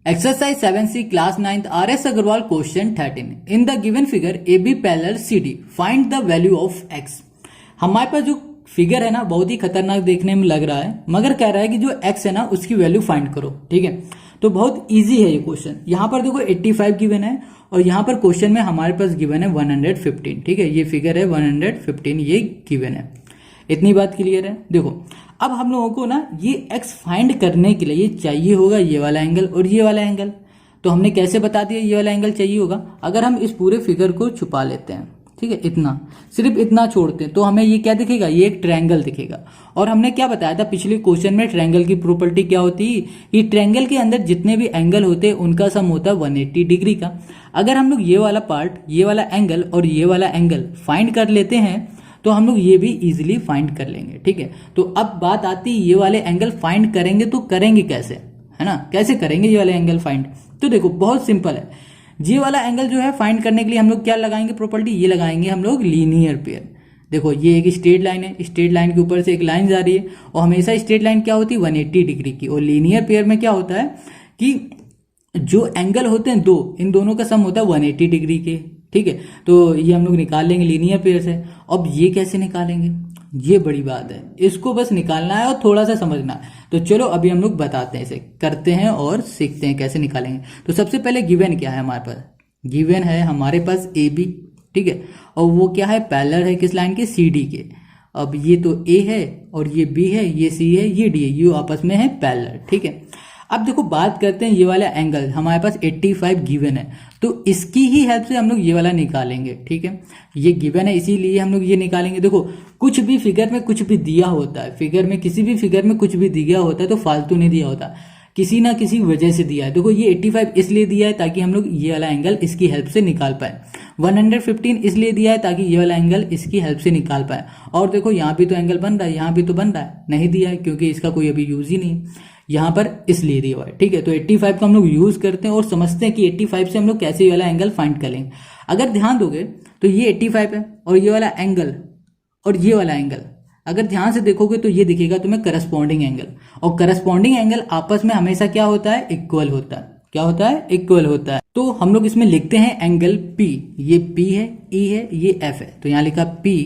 Exercise 7C class 9th R.S. Agarwal question 13. In the given figure AB parallel CD, find the value of x. हमारे पास जो figure है ना बहुत ही खतरनाक देखने में लग रहा है, मगर कह रहा है कि जो x है ना उसकी वैल्यू फाइंड करो। ठीक है, तो बहुत इजी है ये क्वेश्चन। यहाँ पर देखो 85 गिवन है और यहाँ पर क्वेश्चन में हमारे पास गिवन है 115। ठीक है, ये फिगर है 115, ये गिवन है। इतनी बात क्लियर है। देखो अब हम लोगों को ना ये x फाइंड करने के लिए ये चाहिए होगा ये वाला एंगल और ये वाला एंगल। तो हमने कैसे बता दिया ये वाला एंगल चाहिए होगा, अगर हम इस पूरे फिगर को छुपा लेते हैं, ठीक है, इतना सिर्फ इतना छोड़ते हैं तो हमें ये क्या दिखेगा, ये एक ट्रायंगल दिखेगा। और हमने क्या बताया था पिछले क्वेश्चन में, ट्रायंगल की प्रॉपर्टी क्या होती है कि ट्रायंगल के अंदर जितने भी एंगल होते हैं उनका सम होता है 180 डिग्री का। अगर हम लोग ये वाला पार्ट, ये वाला एंगल और ये वाला एंगल फाइंड कर लेते हैं तो हम लोग ये भी इजीली फाइंड कर लेंगे। ठीक है, तो अब बात आती है ये वाले एंगल फाइंड करेंगे तो करेंगे कैसे, है ना, कैसे करेंगे ये वाले एंगल फाइंड। तो देखो बहुत सिंपल है, ये वाला एंगल जो है फाइंड करने के लिए हम लोग क्या लगाएंगे प्रॉपर्टी, ये लगाएंगे हम लोग लीनियर पेयर। देखो ये एक स्ट्रेट लाइन है, स्ट्रेट लाइन के ऊपर से एक लाइन जा रही है और हमेशा स्ट्रेट लाइन क्या होती है 180 डिग्री की। और लीनियर पेयर में क्या होता है कि जो एंगल होते हैं दो, इन दोनों का सम होता है 180 डिग्री के। ठीक है, तो ये हम लोग निकाल लेंगे लीनियर पेयर से। अब ये कैसे निकालेंगे, ये बड़ी बात है, इसको बस निकालना है और थोड़ा सा समझना है। तो चलो अभी हम लोग बताते हैं, इसे करते हैं और सीखते हैं कैसे निकालेंगे। तो सबसे पहले गिवन क्या है हमारे पास, गिवन है हमारे पास ए बी। ठीक है, और वो क्या है पैरेलल है किस लाइन के, सी डी के। अब ये तो ए है और ये बी है, ये सी है, ये डी है, ये आपस में है पैरेलल। ठीक है, अब देखो बात करते हैं ये वाला एंगल हमारे पास 85 गिवन है, तो इसकी ही हेल्प से हम लोग ये वाला निकालेंगे। ठीक है, ये गिवन है इसीलिए हम लोग ये निकालेंगे। देखो कुछ भी फिगर में कुछ भी दिया होता है, फिगर में किसी भी फिगर में कुछ भी दिया होता है तो फालतू नहीं दिया होता, किसी ना किसी वजह से दिया है। देखो ये 85 इसलिए दिया है ताकि हम लोग ये वाला एंगल इसकी हेल्प से निकाल पाए, 115 इसलिए दिया है ताकि ये वाला एंगल इसकी हेल्प से निकाल पाए। और देखो यहाँ भी तो एंगल बन रहा है, यहाँ भी तो बन रहा है, नहीं दिया है क्योंकि इसका कोई अभी यूज ही नहीं, यहाँ पर इसलिए दिया हुआ है। ठीक है, तो 85 का हम लोग यूज करते हैं और समझते हैं कि 85 से हम लोग कैसे ये वाला एंगल फाइंड कर लेंगे। अगर ध्यान दोगे तो ये 85 है और ये वाला एंगल और ये वाला एंगल अगर ध्यान से देखोगे तो ये दिखेगा तुम्हें करस्पॉन्डिंग एंगल। और करस्पॉन्डिंग एंगल आपस में हमेशा क्या होता है, इक्वल होता है। क्या होता है, इक्वल होता है। तो हम लोग इसमें लिखते हैं एंगल P, ये P है, E है, ये F है, तो यहाँ लिखा P,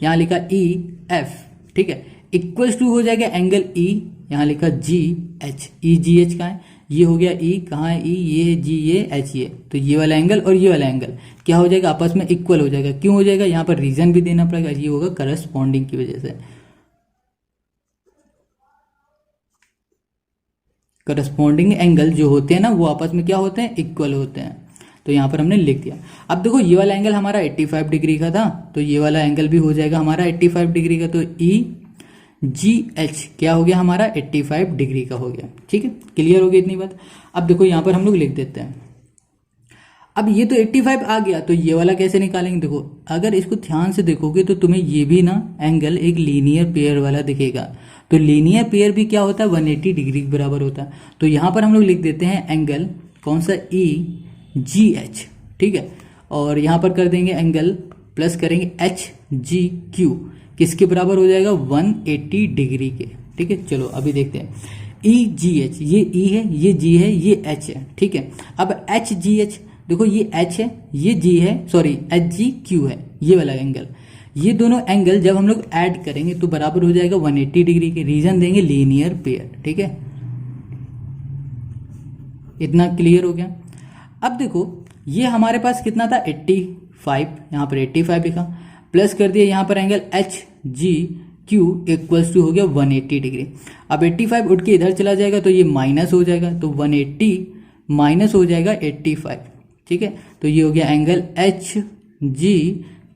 यहाँ लिखा E F। ठीक है, इक्वल्स टू हो जाएगा एंगल E, यहाँ लिखा G H, E G H का है, ये हो गया E, कहाँ है E, ये G, ये H, ये। तो ये वाला एंगल और ये वाला एंगल क्या हो जाएगा, आपस में इक्वल हो जाएगा। क्यों हो जाएगा, यहाँ पर रीजन भी देना पड़ेगा, ये होगा करस्पॉन्डिंग की वजह से। करस्पॉन्डिंग एंगल जो होते हैं ना वो आपस में क्या होते हैं, इक्वल होते हैं। तो यहाँ पर हमने लिख दिया। अब देखो ये वाला एंगल हमारा 85 डिग्री का था, तो ये वाला एंगल भी हो जाएगा हमारा 85 डिग्री का। तो E G H क्या हो गया हमारा 85 डिग्री का हो गया। ठीक है, क्लियर हो गई इतनी बात। अब देखो यहाँ पर हम लोग लिख देते हैं। अब ये तो 85 आ गया, तो ये वाला कैसे निकालेंगे। देखो अगर इसको ध्यान से देखोगे तो तुम्हें ये भी ना एंगल एक लीनियर पेयर वाला दिखेगा। तो लीनियर पेयर भी क्या होता है 180 डिग्री के बराबर होता है। तो यहाँ पर हम लोग लिख देते हैं एंगल कौन सा, E G H। ठीक है, और यहाँ पर कर देंगे एंगल प्लस करेंगे H G Q, किसके बराबर हो जाएगा 180 डिग्री के। ठीक है, चलो अभी देखते हैं E G H, ये E है, ये G है, ये H है। ठीक है, अब H G H देखो ये H है, ये G है, सॉरी H G Q है, ये वाला एंगल। ये दोनों एंगल जब हम लोग ऐड करेंगे तो बराबर हो जाएगा 180 डिग्री के। रीजन देंगे लीनियर पेयर। ठीक है, इतना क्लियर हो गया। अब देखो ये हमारे पास कितना था 85, यहाँ पर 85 लिखा, प्लस कर दिया यहाँ पर angle H G Q equals to हो गया 180 डिग्री। अब 85 उठ के इधर चला जाएगा तो ये माइनस हो जाएगा, तो 180 माइनस हो जाएगा 85। ठीक है, तो ये हो गया एंगल H G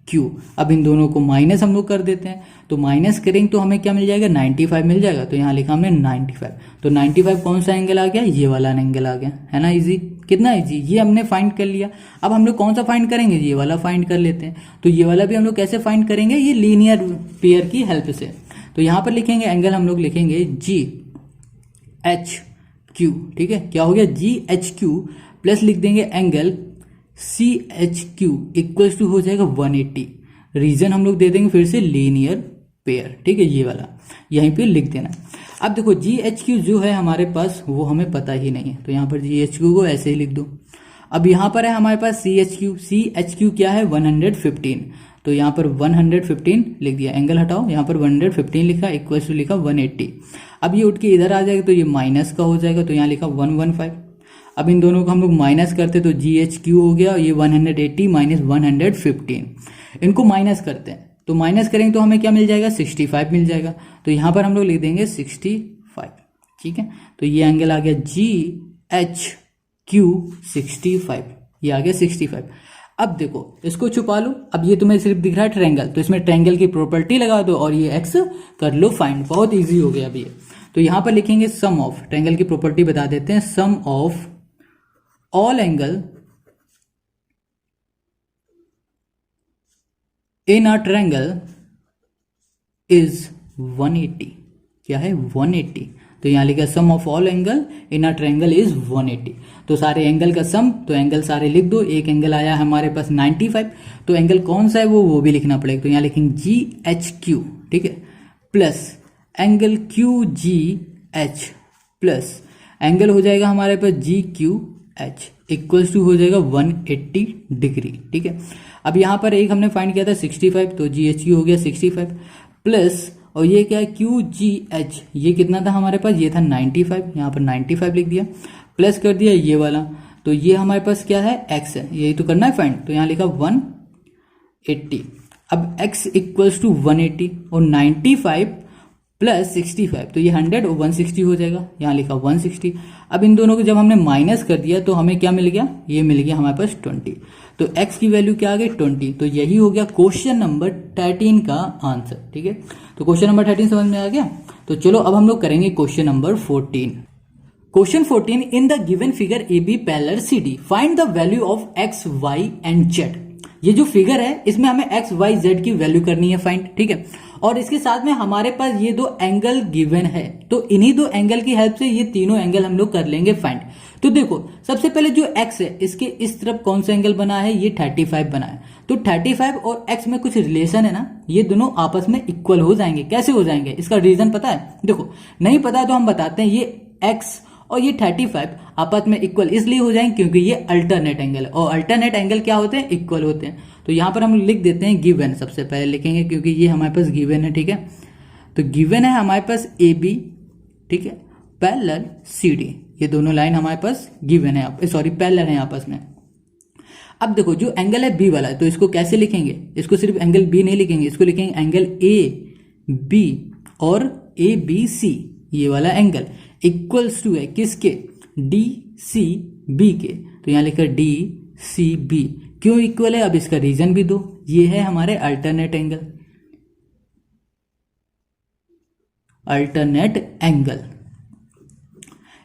Q। अब इन दोनों को माइनस हम लोग कर देते हैं, तो माइनस करेंगे तो हमें क्या मिल जाएगा 95 मिल जाएगा। तो यहाँ लिखा हमने 95, तो 95 कौन सा एंगल आ गया, ये वाला एंगल आ गया, है ना। इजी, कितना इजी, ये हमने फाइंड कर लिया। अब हम लोग कौन सा फाइंड करेंगे, ये वाला फाइंड कर लेते हैं। तो ये वाला भी हम लोग कैसे फाइंड करेंगे, ये लीनियर पेयर की हेल्प से। तो यहाँ पर लिखेंगे एंगल हम लोग लिखेंगे G H Q। ठीक है, क्या हो गया G H Q, प्लस लिख देंगे angle C H Q equals to हो जाएगा 180। रीजन हम लोग दे देंगे फिर से लीनियर पेयर। ठीक है, ये वाला यहीं पे लिख देना। अब देखो जी एच क्यू जो है हमारे पास वो हमें पता ही नहीं है, तो यहाँ पर जी एच क्यू को ऐसे ही लिख दो। अब यहाँ पर है हमारे पास सी एच क्यू क्या है 115, तो यहाँ पर 115 लिख दिया, एंगल हटाओ, यहाँ पर 115 लिखा, इक्वल टू लिखा 180। अब ये उठ के इधर आ जाएगा तो ये माइनस का हो जाएगा, तो यहाँ लिखा 115। अब इन दोनों को हम लोग माइनस करते तो जी एच क्यू हो गया, ये 180 माइनस 115, इनको माइनस करते हैं तो माइनस करेंगे तो हमें क्या मिल जाएगा 65 मिल जाएगा, तो यहाँ पर हम लोग लिख देंगे 65। ठीक है, तो ये एंगल आ गया जी एच क्यू 65, ये आ गया 65। अब देखो इसको छुपा लो, अब ये तुम्हें सिर्फ दिख रहा है ट्रायंगल, तो इसमें ट्रायंगल की प्रॉपर्टी लगा दो और ये एक्स कर लो फाइंड, बहुत इजी हो गया अभी। तो यहाँ पर लिखेंगे सम ऑफ, ट्रायंगल की प्रॉपर्टी बता देते हैं, sum of all angle in a triangle is 180। क्या है 180, तो यहाँ लिखा sum of all angle in a triangle is 180। तो सारे एंगल का सम, तो एंगल सारे लिख दो। एक एंगल आया हमारे पास 95, तो एंगल कौन सा है वो भी लिखना पड़ेगा, तो यहाँ लिखेंगे जी एच क्यू, ठीक है, plus angle Q G H plus angle हो जाएगा हमारे पास G Q H equals to हो जाएगा 180 डिग्री। ठीक है, अब यहाँ पर एक हमने फाइंड किया था 65, तो जी एच क्यू हो गया 65 प्लस, और ये क्या है क्यू जी एच, ये कितना था हमारे पास, ये था 95, यहाँ पर 95 लिख दिया, प्लस कर दिया ये वाला, तो ये हमारे पास क्या है एक्स है, यही तो करना है फाइंड, तो यहाँ लिखा 180। अब x इक्वल्स टू 180 और 95 प्लस 65, तो ये 100 और 160 हो जाएगा, यहाँ लिखा 160। अब इन दोनों को जब हमने माइनस कर दिया तो हमें क्या मिल गया, ये मिल गया हमारे पास 20, तो x की वैल्यू क्या आ गई 20। तो यही हो गया क्वेश्चन नंबर 13 का आंसर। ठीक है, तो क्वेश्चन नंबर 13 समझ में आ गया। तो चलो अब हम लोग करेंगे question number 14। Question 14, in the given figure A B parallel C D find the value of X Y and Z. ये जो फिगर है इसमें हमें एक्स वाई जेड की वैल्यू करनी है फाइंड। ठीक है, और इसके साथ में हमारे पास ये दो एंगल गिवन है, तो इन्हीं दो एंगल की हेल्प से ये तीनों एंगल हम लोग कर लेंगे फाइंड। तो देखो सबसे पहले जो x है इसके इस तरफ कौन सा एंगल बना है, ये 35 बना है, तो 35 और x में कुछ रिलेशन है ना, ये दोनों आपस में इक्वल हो जाएंगे। कैसे हो जाएंगे इसका रीजन पता है, देखो नहीं पता तो हम बताते हैं, ये x और ये 35 आपस में इक्वल इसलिए हो जाएंगे क्योंकि ये अल्टरनेट एंगल है, और अल्टरनेट एंगल क्या होते हैं, इक्वल होते हैं। तो यहाँ पर हम लिख देते हैं गिवन, सबसे पहले लिखेंगे क्योंकि ये हमारे पास गिवन है। ठीक है, तो गिवन है हमारे पास ए बी, ठीक है, पैरेलल सी डी, ये दोनों लाइन हमारे पास गिवन है, सॉरी पैरेलल है आपस में। अब देखो जो एंगल है बी वाला, तो इसको कैसे लिखेंगे, इसको सिर्फ एंगल बी नहीं लिखेंगे, इसको लिखेंगे एंगल ए बी और ए बी सी, ये वाला एंगल इक्वल्स टू है किसके, डी सी बी के, तो यहाँ लिखा डी सी बी। क्यों इक्वल है, अब इसका रीजन भी दो, ये है हमारे अल्टरनेट एंगल, अल्टरनेट एंगल।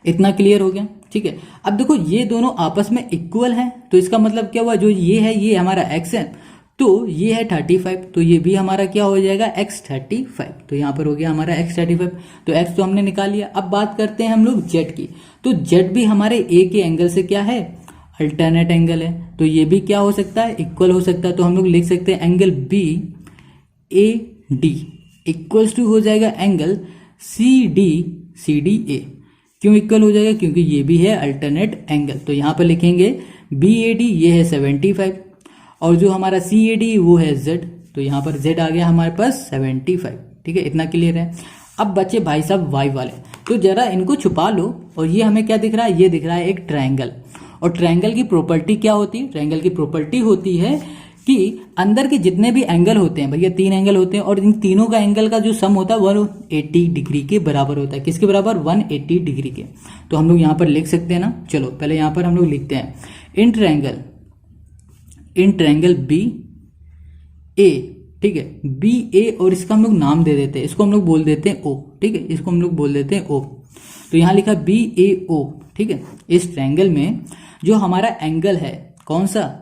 इतना क्लियर हो गया। ठीक है, अब देखो ये दोनों आपस में इक्वल हैं, तो इसका मतलब क्या हुआ, जो ये है ये हमारा x है, तो ये है 35, तो ये भी हमारा क्या हो जाएगा x 35, तो यहाँ पर हो गया हमारा x 35, तो x तो हमने निकाल लिया। अब बात करते हैं हम लोग z की, तो z भी हमारे a के एंगल से क्या है, अल्टरनेट एंगल है, तो ये भी क्या हो सकता है, इक्वल हो सकता है। तो हम लोग लिख सकते हैं angle B A D equals to हो जाएगा एंगल सी डी ए। क्यों इक्वल हो जाएगा, क्योंकि ये भी है अल्टरनेट एंगल, तो यहाँ पर लिखेंगे बी ए डी, ये है 75, और जो हमारा सी ए डी वो है z, तो यहाँ पर z आ गया हमारे पास 75। ठीक है, इतना क्लियर है। अब बचे भाई साहब y वाले, तो जरा इनको छुपा लो, और ये हमें क्या दिख रहा है, ये दिख रहा है एक ट्रायंगल, और ट्रायंगल की प्रॉपर्टी क्या होती है, ट्रायंगल की प्रॉपर्टी होती है कि अंदर के जितने भी एंगल होते हैं, भैया 3 एंगल होते हैं, और इन तीनों का एंगल का जो सम होता है 180 डिग्री के बराबर होता है। किसके बराबर, 180 डिग्री के। तो हम लोग यहाँ पर लिख सकते हैं ना, चलो पहले यहाँ पर हम लोग लिखते हैं इन ट्रायंगल बी ए, ठीक है, बी ए, और इसका हम लोग नाम दे देते हैं, इसको हम लोग बोल देते हैं ओ। ठीक है, इसको हम लोग बोल देते हैं ओ, तो यहाँ लिखा बी ए ओ। ठीक है, इस ट्रायंगल में जो हमारा एंगल है कौन सा,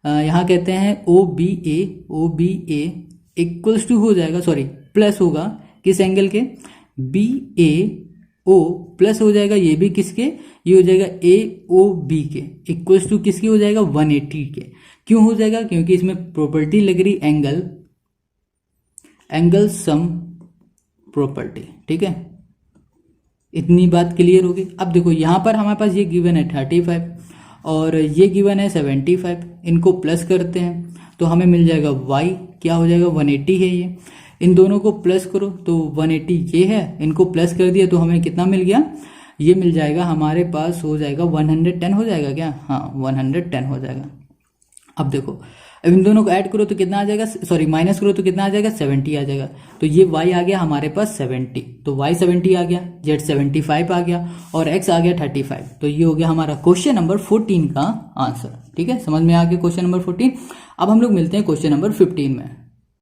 यहाँ कहते हैं O B A equals to हो जाएगा, सॉरी प्लस होगा किस एंगल के, बी ए ओ, प्लस हो जाएगा ये भी किसके, ये हो जाएगा ए ओ बी के, इक्वल्स टू किसकी हो जाएगा, 180 के। क्यों हो जाएगा, क्योंकि इसमें प्रॉपर्टी लग रही एंगल सम प्रॉपर्टी। ठीक है, इतनी बात क्लियर होगी। अब देखो यहाँ पर हमारे पास ये गिवन है 35 और ये गिवन है 75, इनको प्लस करते हैं तो हमें मिल जाएगा y क्या हो जाएगा 180 है ये, इन दोनों को प्लस करो तो 180 ये है, इनको प्लस कर दिया तो हमें कितना मिल गया, ये मिल जाएगा हमारे पास हो जाएगा 110 हो जाएगा क्या, हाँ 110 हो जाएगा। अब देखो अब इन दोनों को ऐड करो तो कितना आ जाएगा, सॉरी माइनस करो तो कितना आ जाएगा 70 आ जाएगा। तो ये y आ गया हमारे पास 70, तो y 70 आ गया, z 75 आ गया और x आ गया 35। तो ये हो गया हमारा क्वेश्चन नंबर 14 का आंसर। ठीक है, समझ में आ गया क्वेश्चन नंबर 14। अब हम लोग मिलते हैं क्वेश्चन नंबर 15 में।